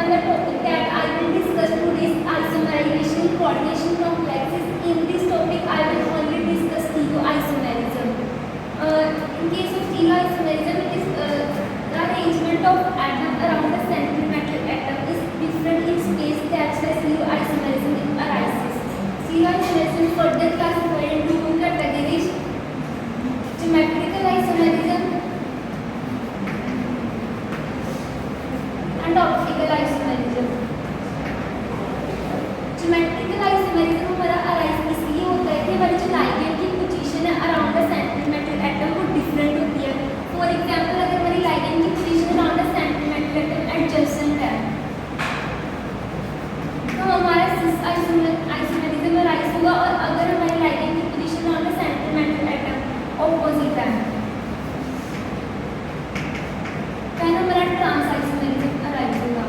the topic that I will discuss today is isomerization coordination complexes. In this topic, I will only discuss stereoisomerism. In case of stereoisomerism, it is the arrangement of atom around the central metal atom is different in space. That's why stereoisomerism arises. Stereoisomerism is further classified into two categories: geometrical isomerism and optical isomerism. Geometrical isomerism हमारा arise इसलिए होता है कि हमारी जो ligand की position है around the central metal atom वो डिफरेंट होती है. फॉर एग्जांपल, अगर हमारी लाइगेंड की position around the central metal atom adjacent है तो हमारा सिस आइसोमेरिज्म अराइज होगा. और अगर हमारी लाइगेंड की position around the central metal atom opposite है then हमारा ट्रांस आइसोमेरिज्म अराइज होगा.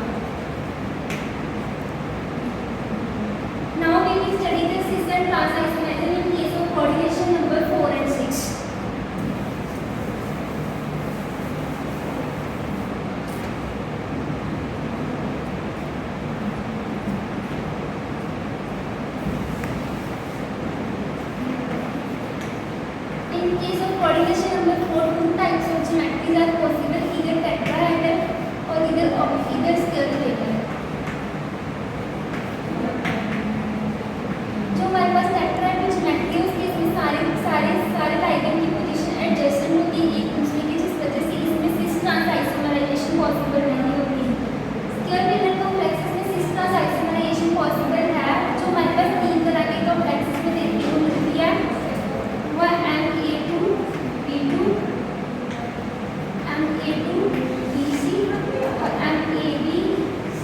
Now we will study the cis and trans isomerism in case of coordination number 4 and 6. In case of coordination number 4, two types of geometries are possible, either tetrahedral or either spherical. जो हमारे पास tetrahedral geometry है उसके इसमें सारे ligand की position adjacent होती है एक दूसरे की, जिस वजह से इसमें सिस ट्रांस आइसोमराइजेशन पॉसिबल नहीं होती. स्क्वायर कॉम्प्लेक्सेस में सिस ट्रांस आइसोमराइजेशन पॉसिबल है. जो हमारे पास तीन तरह के कॉम्प्लेक्सेस में देखने को मिलती है वह Ma2 B2 Ma2 BC और MABC.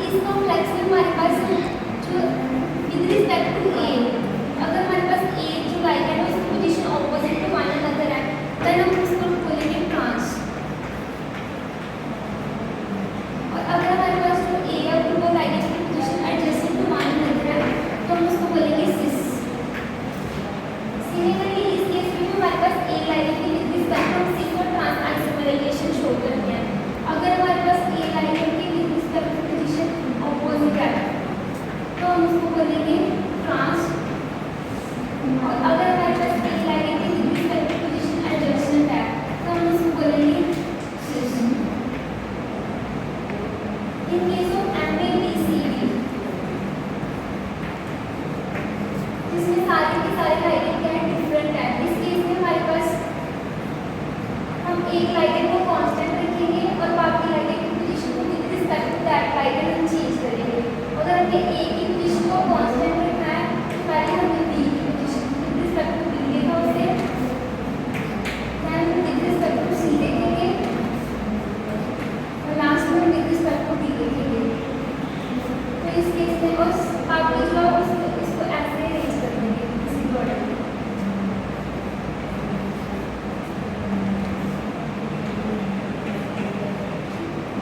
इस कॉम्प्लेक्स में हमारे पास जो विद रिस्पेक्ट टू ए, अगर हमारे पास ए जो लाइगेंड है उसकी position opposite to one another है देन हम उसको बोलेंगे ट्रांस. और अगर हमारे पास जो ए है वो लाइगेंड की position adjacent to one another है तो हम उसको बोलेंगे सिस. सिमिलरली इस केस में हमारे पास ए लाइगेंड की विद रिस्पेक्ट टू सिस और ट्रांस आइसोमराइजेशन शो करते हैं. अगर हमारे पास ए लाइगेंड की with respect to position opposite है तो हम उसको बोलेंगे ट्रांस. और अगर हमारे पास ए लाइगेंड की with respect to position adjacent है तो हम उसको बोलेंगे cis. In case of MABCD जिसमें सारे के सारे लाइगेंड क्या है डिफरेंट है. इस केस में हमारे पास हम एक लाइगेंड को कांस्टेंट रखेंगे और बाकी लाइगेंड की पोजीशन को with respect to that ligand हम चेंज करेंगे. अगर हमें ए की पोजीशन को कांस्टेंट रखना है तो पहले हमने बी की position with respect to B लिखा उसे, then with respect to C लिखेंगे और लास्ट में विद रिस्पेक्ट टू डी लिखेंगे. तो इस केस में बस बाकी जो है इसको ऐसे अरेंज कर देंगे इसी ऑर्डर में.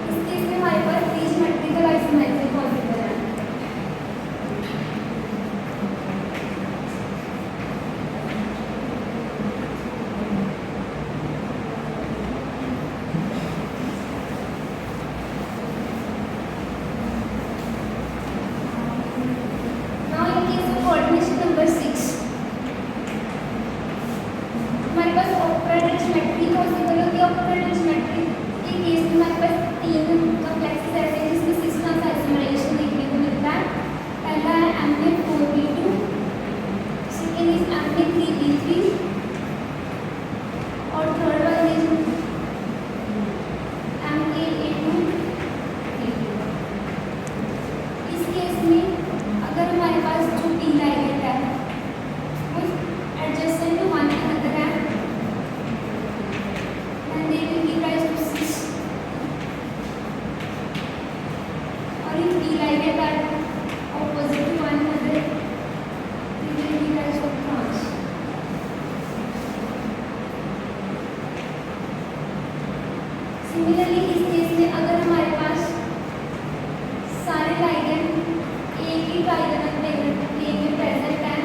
इस केस में हमारे पास ज्योमेट्रिकल आइसोमेरिज्म पॉसिबल है. Now in case of coordination number 6, हमारे पास ऑपरेटर ज्योमेट्री पॉसिबल होती है. ऑपरेटर ज्योमेट्री के केस में हमारे पास तीन कॉम्प्लेक्सेस ऐसे हैं जिसमें सिस ट्रांस आइसोमराइजेशन देखने को मिलता है. पहला है Ma4B2, सेकेंड इज Ma3B3 और थर्ड वन इज Ma2B2. इस केस में अगर हमारे पास जो बी लाइगेंड है वो एडजेसेंट टू वन अनदर है and they will give rise to cis. और if B ligand are opposite to one another they will give rise to trans. Similarly इस केस में अगर हमारे पास सारे लाइगेंड एक ही ट्राइगोनल प्लेन में प्रेजेंट है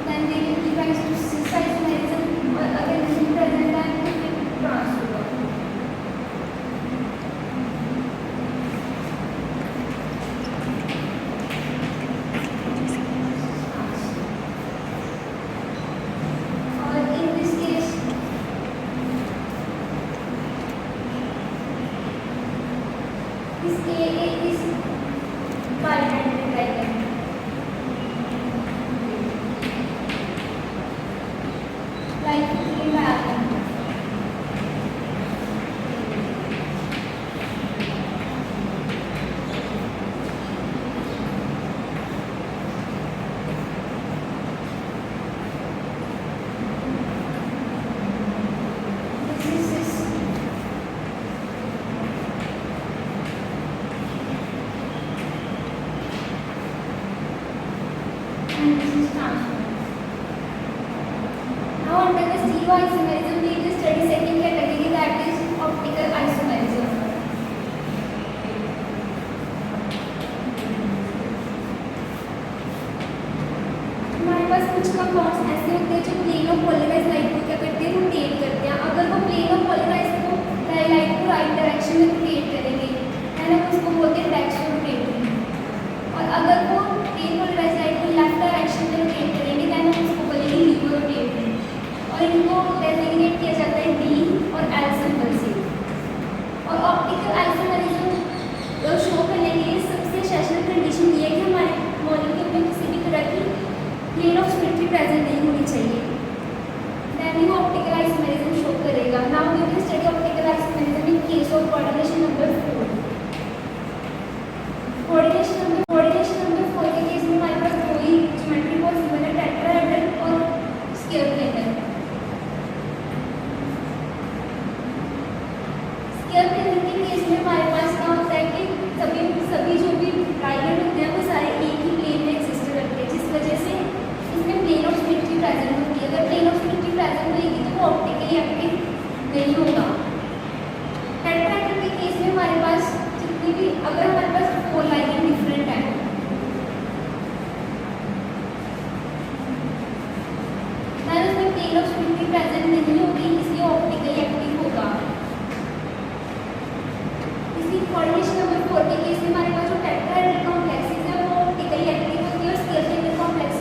then they will give rise to cis isomerism. और अगर नहीं प्रेजेंट है तो फिर ट्रांस होगा. AA is bidentate ligand. Like diagram. This is cis. And this is trans. Now under the CO isomerism, we will study second category, that is optical isomerism. हमारे पास कुछ compounds ऐसे होते हैं जो प्लेन ऑफ पोलराइज लाइट को क्या करते हैं, रोटेट करते हैं. अगर वो प्लेन ऑफ पोलराइज को लाइट को राइट डायरेक्शन में रोटेट करेंगे, है ना, उसको बोलते हैं डायरेक्शन रोटेटिंग. और अगर वो प्लेन पोलराइज लाइट को लेफ्ट डायरेक्शन में रोटेट करेंगे, देन हम उसको बोलेंगे लीवर रोटेटिंग. और इनको डेजिग्नेट किया जाता है डी और एल सिंबल से. और ऑप्टिकल आइसोमेरिज्म शो करने के लिए सबसे एसेंशियल कंडीशन ये है कि हमारे मॉलिक्यूल में किसी भी तरह की प्लेन ऑफ सिमेट्री प्रेजेंट नहीं होनी चाहिए. देन ही ऑप्टिकल आइसोमेरिज्म शो करेगा. Now we will study optical isomerism in case of coordination number 4. Coordination number 4 के केस में हमारे पास दो ही ज्योमेट्री पॉसिबल है, टेट्राहेड्रल और स्क्वायर प्लेनर. स्क्वायर प्लेनर के केस में हमारे पास क्या होता है कि सभी जो भी ट्राइंगल होते हैं वो सारे एक ही प्लेन में एक्सिस्ट करते हैं, जिस वजह से इसमें प्लेन ऑफ सिमेट्री प्रेजेंट होती है. अगर प्लेन ऑफ सिमेट्री प्रेजेंट होगी तो वो ऑप्टिकली एक्टिव नहीं होगा. टेट्राहेड्रल के केस में हमारे पास जितनी भी, अगर हमारे पास 4 लाइगेंड डिफरेंट है, उसमें प्लेन ऑफ सिमेट्री प्रेजेंट नहीं होगी, इसलिए ऑप्टिकली एक्टिव होगा. कोऑर्डिनेशन नंबर 4 के केस में हमारे पास जो टेट्राहेड्रल कॉम्प्लेक्सेस है वो ऑप्टिकली एक्टिव होती है और square planar complex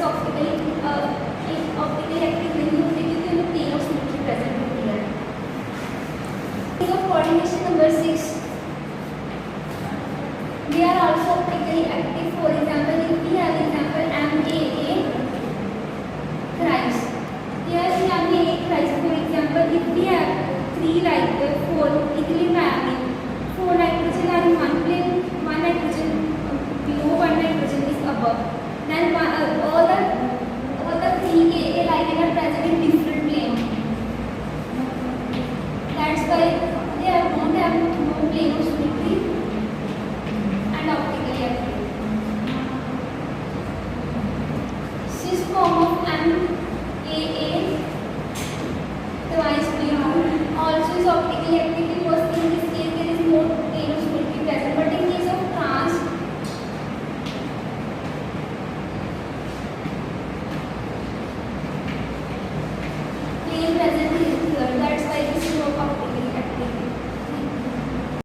optically active नहीं होते क्योंकि उनमें प्लेन ऑफ सिमेट्री प्रेजेंट होती है. Coordination number 6, they are also optically active. For example, if we have example MAA thrice, here in MAA thrice, for example, if we have 3 like 4 equally primary, 4 nitrogen are in one plane, 1 nitrogen below, 1 nitrogen is above. Then all the 3 AA ligands are present in different plane. That's why they don't have no plane of symmetry and optically active. Cis form of MAA twice below also is optically active.